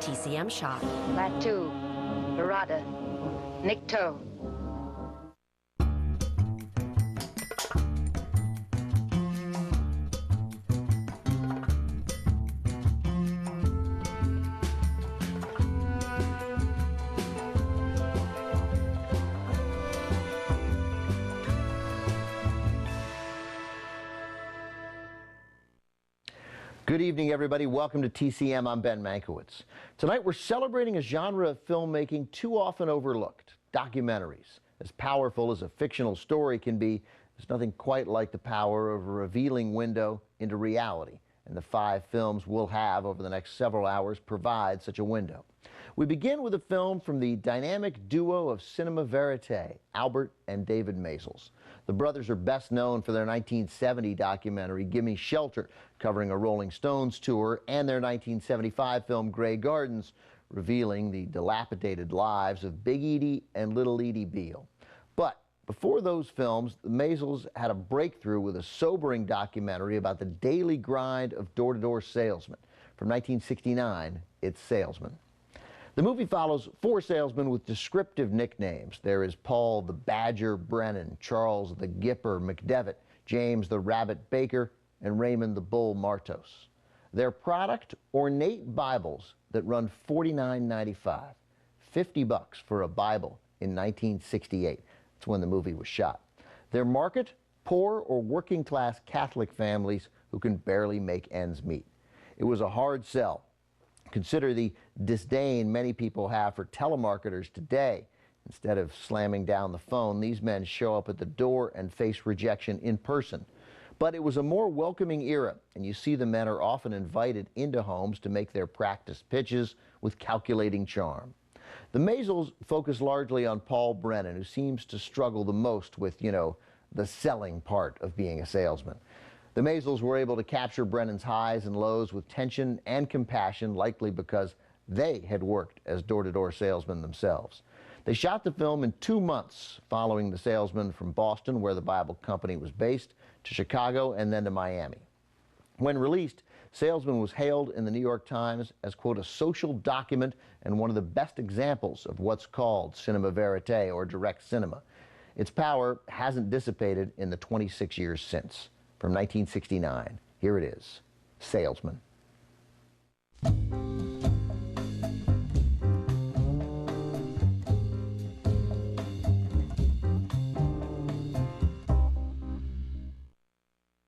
TCM shop. Latu, Barada, Nikto. Good evening, everybody. Welcome to TCM. I'm Ben Mankiewicz. Tonight, we're celebrating a genre of filmmaking too often overlooked, documentaries. As powerful as a fictional story can be, there's nothing quite like the power of a revealing window into reality. And the 5 films we'll have over the next several hours provide such a window. We begin with a film from the dynamic duo of cinema verite, Albert and David Maysles. The brothers are best known for their 1970 documentary, Gimme Shelter, covering a Rolling Stones tour, and their 1975 film, Grey Gardens, revealing the dilapidated lives of Big Edie and Little Edie Beale. But before those films, the Maysles had a breakthrough with a sobering documentary about the daily grind of door-to-door salesmen. From 1969, it's Salesman. The movie follows 4 salesmen with descriptive nicknames. There is Paul the Badger Brennan, Charles the Gipper McDevitt, James the Rabbit Baker, and Raymond the Bull Martos. Their product, ornate Bibles that run $49.95, $50 for a Bible in 1968. That's when the movie was shot. Their market, poor or working class Catholic families who can barely make ends meet. It was a hard sell. Consider the disdain many people have for telemarketers today. Instead of slamming down the phone, these men show up at the door and face rejection in person. But it was a more welcoming era, and you see the men are often invited into homes to make their practice pitches with calculating charm. The Maysles focus largely on Paul Brennan, who seems to struggle the most with, the selling part of being a salesman. The Maysles were able to capture Brennan's highs and lows with tension and compassion, likely because they had worked as door-to-door salesmen themselves. They shot the film in 2 months, following the salesman from Boston, where the Bible company was based, to Chicago, and then to Miami. When released, Salesman was hailed in the New York Times as, quote, a social document and one of the best examples of what's called cinema verite, or direct cinema. Its power hasn't dissipated in the 26 years since. From 1969, here it is, Salesman.